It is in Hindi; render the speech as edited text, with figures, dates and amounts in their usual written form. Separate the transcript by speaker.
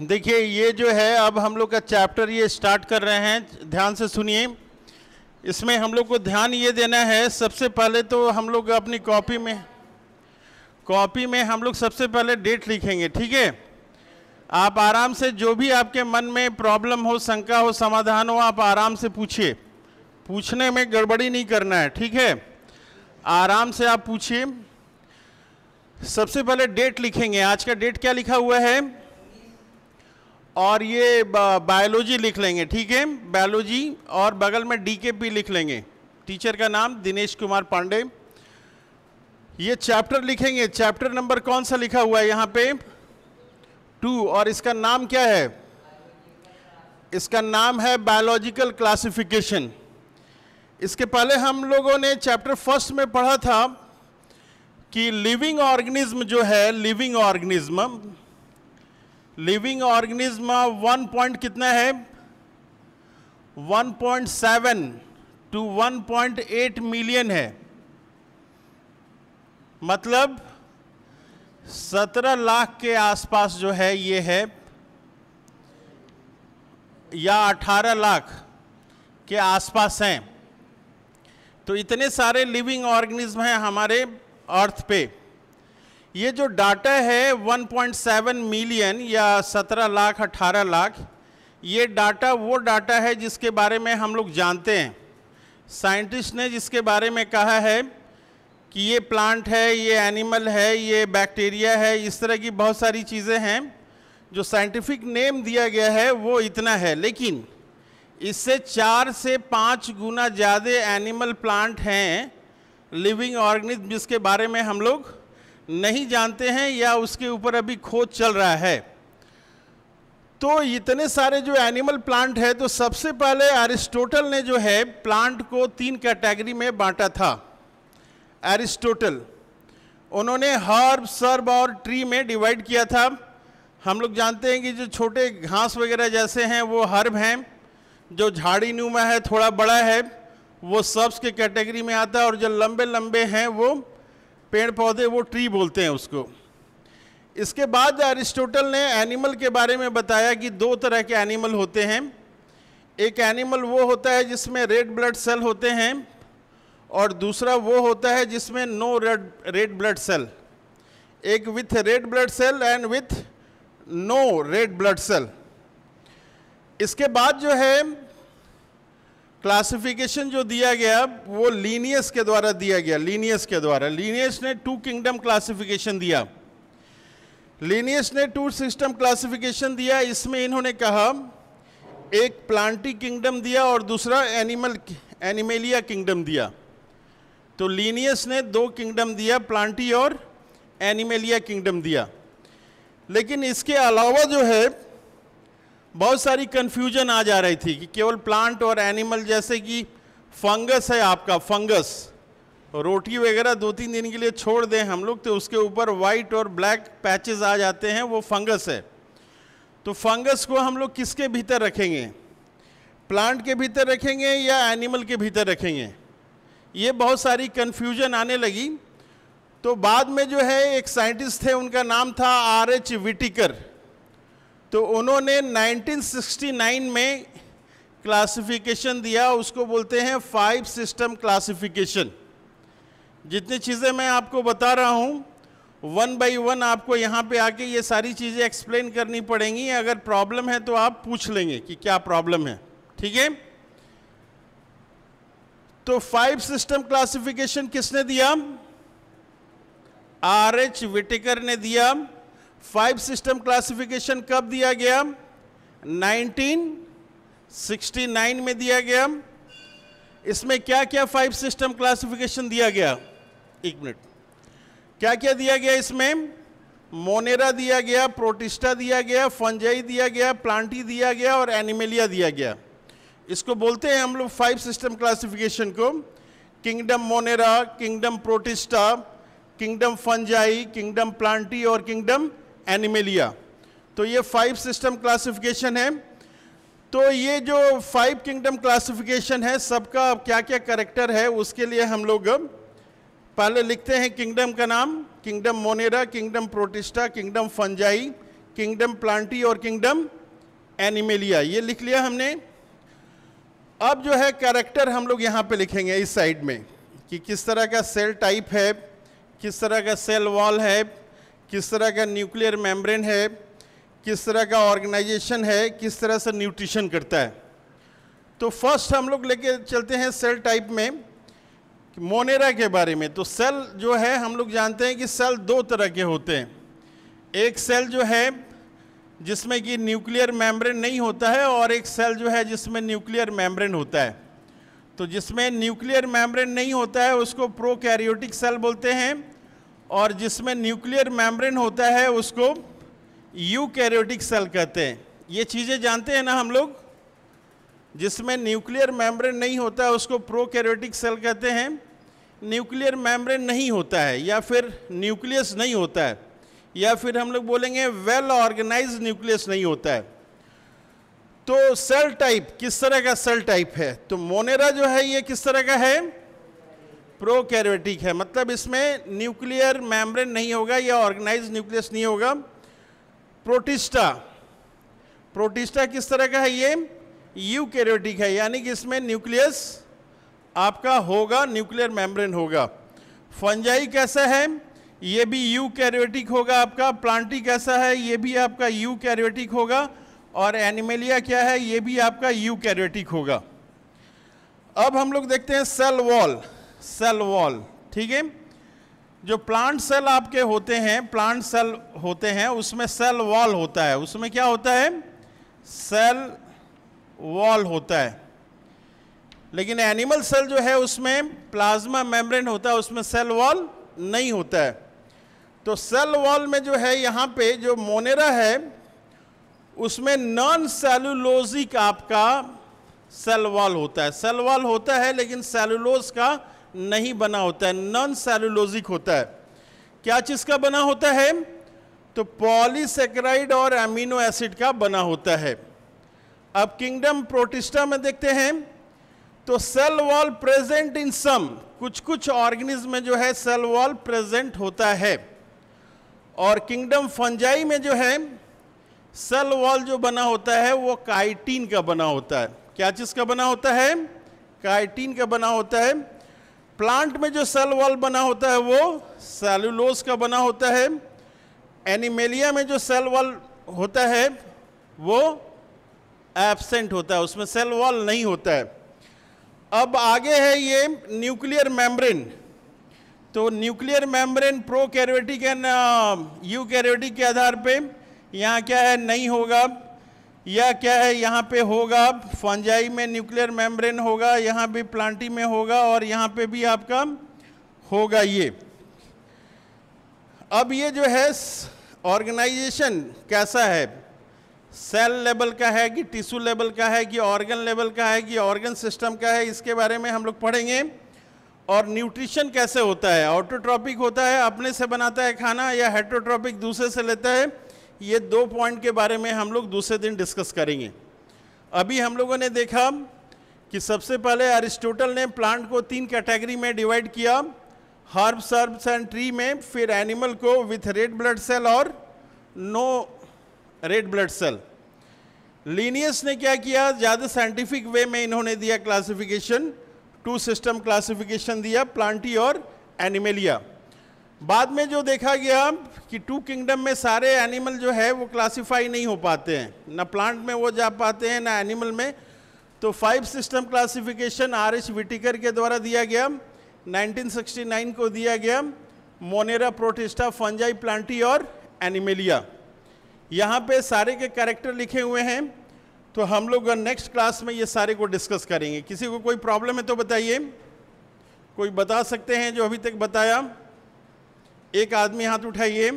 Speaker 1: देखिए ये जो है अब हम लोग का चैप्टर ये स्टार्ट कर रहे हैं, ध्यान से सुनिए। इसमें हम लोग को ध्यान ये देना है, सबसे पहले तो हम लोग अपनी कॉपी में हम लोग सबसे पहले डेट लिखेंगे, ठीक है। आप आराम से जो भी आपके मन में प्रॉब्लम हो, शंका हो, समाधान हो, आप आराम से पूछिए। पूछने में गड़बड़ी नहीं करना है, ठीक है। आराम से आप पूछिए। सबसे पहले डेट लिखेंगे। आज का डेट क्या लिखा हुआ है, और ये बायोलॉजी लिख लेंगे, ठीक है, बायोलॉजी, और बगल में DKP लिख लेंगे। टीचर का नाम दिनेश कुमार पांडे। ये चैप्टर लिखेंगे। चैप्टर नंबर कौन सा लिखा हुआ है यहाँ पे, 2, और इसका नाम क्या है, इसका नाम है बायोलॉजिकल क्लासिफिकेशन। इसके पहले हम लोगों ने चैप्टर फर्स्ट में पढ़ा था कि लिविंग ऑर्गेनिज्म जो है, लिविंग ऑर्गेनिज्म 1 पॉइंट कितना है, 1.7 to 1.8 मिलियन है। मतलब 17 लाख के आसपास जो है ये है, या 18 लाख के आसपास हैं। तो इतने सारे लिविंग ऑर्गेनिज्म हैं हमारे अर्थ पे। ये जो डाटा है 1.7 मिलियन या 17 लाख 18 लाख, ये डाटा वो डाटा है जिसके बारे में हम लोग जानते हैं। साइंटिस्ट ने जिसके बारे में कहा है कि ये प्लांट है, ये एनिमल है, ये बैक्टीरिया है, इस तरह की बहुत सारी चीज़ें हैं जो साइंटिफिक नेम दिया गया है, वो इतना है। लेकिन इससे 4 से 5 गुना ज़्यादा एनिमल प्लांट हैं, लिविंग ऑर्गेनिज्म, जिसके बारे में हम लोग नहीं जानते हैं या उसके ऊपर अभी खोज चल रहा है। तो इतने सारे जो एनिमल प्लांट है, तो सबसे पहले एरिस्टोटल ने जो है प्लांट को 3 कैटेगरी में बांटा था। एरिस्टोटल, उन्होंने हर्ब, सर्ब और ट्री में डिवाइड किया था। हम लोग जानते हैं कि जो छोटे घास वगैरह जैसे हैं वो हर्ब हैं, जो झाड़ी नुमा है, थोड़ा बड़ा है, वो सर्ब्स के कैटेगरी में आता है, और जो लंबे लंबे हैं वो पेड़ पौधे, वो ट्री बोलते हैं उसको। इसके बाद अरिस्टोटल ने एनिमल के बारे में बताया कि 2 तरह के एनिमल होते हैं। एक एनिमल वो होता है जिसमें रेड ब्लड सेल होते हैं, और दूसरा वो होता है जिसमें नो रेड ब्लड सेल। एक with red blood cell and with no red blood cell. इसके बाद जो है क्लासिफिकेशन जो दिया गया वो लीनियस के द्वारा दिया गया। लीनियस ने 2 किंगडम क्लासिफिकेशन दिया। लीनियस ने 2 सिस्टम क्लासिफिकेशन दिया। इसमें इन्होंने कहा एक प्लांटी किंगडम दिया और दूसरा एनिमेलिया किंगडम दिया। तो लीनियस ने 2 किंगडम दिया, प्लांटी और एनिमेलिया किंगडम दिया। लेकिन इसके अलावा जो है बहुत सारी कन्फ्यूजन आ जा रही थी कि केवल प्लांट और एनिमल, जैसे कि फंगस है, आपका फंगस, रोटी वगैरह 2-3 दिन के लिए छोड़ दें हम लोग तो उसके ऊपर वाइट और ब्लैक पैचेस आ जाते हैं, वो फंगस है। तो फंगस को हम लोग किसके भीतर रखेंगे, प्लांट के भीतर रखेंगे या एनिमल के भीतर रखेंगे, ये बहुत सारी कन्फ्यूजन आने लगी। तो बाद में जो है एक साइंटिस्ट थे, उनका नाम था R.H. विटिकर। तो उन्होंने 1969 में क्लासिफिकेशन दिया, उसको बोलते हैं 5 सिस्टम क्लासिफिकेशन। जितनी चीज़ें मैं आपको बता रहा हूँ 1 by 1 आपको यहाँ पे आके ये सारी चीज़ें एक्सप्लेन करनी पड़ेंगी। अगर प्रॉब्लम है तो आप पूछ लेंगे कि क्या प्रॉब्लम है, ठीक है। तो 5 सिस्टम क्लासिफिकेशन किसने दिया, R.H. विटिकर ने दिया। 5 सिस्टम क्लासिफिकेशन कब दिया गया, 1969 में दिया गया। इसमें क्या क्या 5 सिस्टम क्लासिफिकेशन दिया गया, 1 मिनट, क्या क्या दिया गया इसमें, मोनेरा दिया गया, प्रोटिस्टा दिया गया, फंजाई दिया गया, प्लांटी दिया गया और एनिमेलिया दिया गया। इसको बोलते हैं हम लोग 5 सिस्टम क्लासिफिकेशन को, kingdom Monera, kingdom protista, kingdom fungi, kingdom Plantae और किंगडम एनिमेलिया। तो ये 5 सिस्टम क्लासिफिकेशन है। तो ये जो 5 किंगडम क्लासिफिकेशन है, सबका क्या क्या कैरेक्टर है उसके लिए हम लोग पहले लिखते हैं किंगडम का नाम, kingdom Monera, kingdom protista, kingdom fungi, kingdom Plantae और किंगडम एनिमेलिया, ये लिख लिया हमने। अब जो है कैरेक्टर हम लोग यहाँ पे लिखेंगे इस साइड में कि किस तरह का सेल टाइप है, किस तरह का सेल वॉल है, किस तरह का न्यूक्लियर मेम्ब्रेन है, किस तरह का ऑर्गेनाइजेशन है, किस तरह से न्यूट्रिशन करता है। तो फर्स्ट हम लोग लेके चलते हैं सेल टाइप में मोनेरा के बारे में। तो सेल जो है हम लोग जानते हैं कि सेल दो तरह के होते हैं। एक सेल जो है जिसमें कि न्यूक्लियर मेम्ब्रेन नहीं होता है, और एक सेल जो है जिसमें न्यूक्लियर मेम्ब्रेन होता है। तो जिसमें न्यूक्लियर मेम्ब्रेन नहीं होता है उसको प्रोकैरियोटिक सेल बोलते हैं, और जिसमें न्यूक्लियर मेम्ब्रेन होता है उसको यूकैरियोटिक सेल कहते हैं। ये चीज़ें जानते हैं ना हम लोग। जिसमें न्यूक्लियर मेम्ब्रेन नहीं होता है उसको प्रोकैरियोटिक सेल कहते हैं, न्यूक्लियर मेम्ब्रेन नहीं होता है या फिर न्यूक्लियस नहीं होता है, या फिर हम लोग बोलेंगे वेल ऑर्गेनाइज्ड न्यूक्लियस नहीं होता है। तो सेल टाइप किस तरह का सेल टाइप है? तो मोनेरा जो है ये किस तरह का है? प्रोकैरियोटिक है, मतलब इसमें न्यूक्लियर मेम्ब्रेन नहीं होगा या ऑर्गेनाइज्ड न्यूक्लियस नहीं होगा। प्रोटिस्टा, प्रोटिस्टा किस तरह का है? ये यूकैरियोटिक है, यानी कि इसमें न्यूक्लियस आपका होगा, न्यूक्लियर मेम्ब्रेन होगा। फंजाई कैसा है? ये भी यूकैरियोटिक होगा आपका। प्लांटी कैसा है? ये भी आपका यूकैरियोटिक होगा। और एनिमेलिया क्या है? ये भी आपका यूकैरियोटिक होगा। अब हम लोग देखते हैं सेल वॉल। सेल वॉल, ठीक है। जो प्लांट सेल आपके होते हैं, प्लांट सेल होते हैं, उसमें सेल वॉल होता है। उसमें क्या होता है? सेल वॉल होता है। लेकिन एनिमल सेल जो है उसमें प्लाज्मा मेम्ब्रेन होता है, उसमें सेल वॉल नहीं होता है। तो सेल वॉल में जो है यहाँ पे जो मोनेरा है उसमें नॉन सेलुलोजिक आपका सेल वॉल होता है। सेल वॉल होता है लेकिन सेलुलोज का नहीं बना होता है, नॉन सेलुलोजिक होता है। क्या चीज़ का बना होता है? तो पॉलीसेकेराइड और अमीनो एसिड का बना होता है। अब किंगडम प्रोटिस्टा में देखते हैं तो सेल वॉल प्रेजेंट इन सम, कुछ कुछ ऑर्गेनिज्म में जो है सेल वॉल प्रेजेंट होता है। और किंगडम फंजाई में जो है सेल वॉल जो बना होता है वो काइटिन का बना होता है। क्या चीज़ का बना होता है? काइटिन का बना होता है। प्लांट में जो सेल वॉल बना होता है वो सेलुलोज का बना होता है। एनिमेलिया में जो सेल वॉल होता है वो एब्सेंट होता है, उसमें सेल वॉल नहीं होता है। अब आगे है ये न्यूक्लियर मेम्ब्रेन। तो nuclear membrane prokaryotic and eukaryotic के आधार पे यहाँ क्या है? नहीं होगा, या क्या है? यहाँ पे होगा। फंजाई में न्यूक्लियर मेम्ब्रेन होगा, यहाँ भी प्लांटी में होगा, और यहाँ पे भी आपका होगा ये। अब ये जो है ऑर्गेनाइजेशन कैसा है? सेल लेवल का है कि टिश्यू लेवल का है कि ऑर्गन लेवल का है कि ऑर्गन सिस्टम का है, इसके बारे में हम लोग पढ़ेंगे। और न्यूट्रिशन कैसे होता है? ऑटोट्रॉपिक होता है, अपने से बनाता है खाना, या हेटरोट्रॉपिक दूसरे से लेता है? ये 2 पॉइंट के बारे में हम लोग दूसरे दिन डिस्कस करेंगे। अभी हम लोगों ने देखा कि सबसे पहले अरिस्टोटल ने प्लांट को 3 कैटेगरी में डिवाइड किया, हर्ब, सर्ब्स एंड ट्री में। फिर एनिमल को विथ रेड ब्लड सेल और no red blood cell. Linnaeus ने क्या किया? ज़्यादा साइंटिफिक वे में इन्होंने दिया क्लासिफिकेशन, 2 सिस्टम क्लासिफिकेशन दिया, प्लांटी और एनिमेलिया। बाद में जो देखा गया कि 2 किंगडम में सारे एनिमल जो है वो क्लासिफाई नहीं हो पाते हैं, ना प्लांट में वो जा पाते हैं ना एनिमल में। तो 5 सिस्टम क्लासिफिकेशन आर.एच. विटिकर के द्वारा दिया गया, 1969 को दिया गया। मोनेरा, प्रोटिस्टा, फंजाई, प्लांटी और एनिमेलिया। यहाँ पे सारे के कैरेक्टर लिखे हुए हैं। तो हम लोग नेक्स्ट क्लास में ये सारे को डिस्कस करेंगे। किसी को कोई प्रॉब्लम है तो बताइए। कोई बता सकते हैं जो अभी तक बताया? एक आदमी हाथ उठाइए।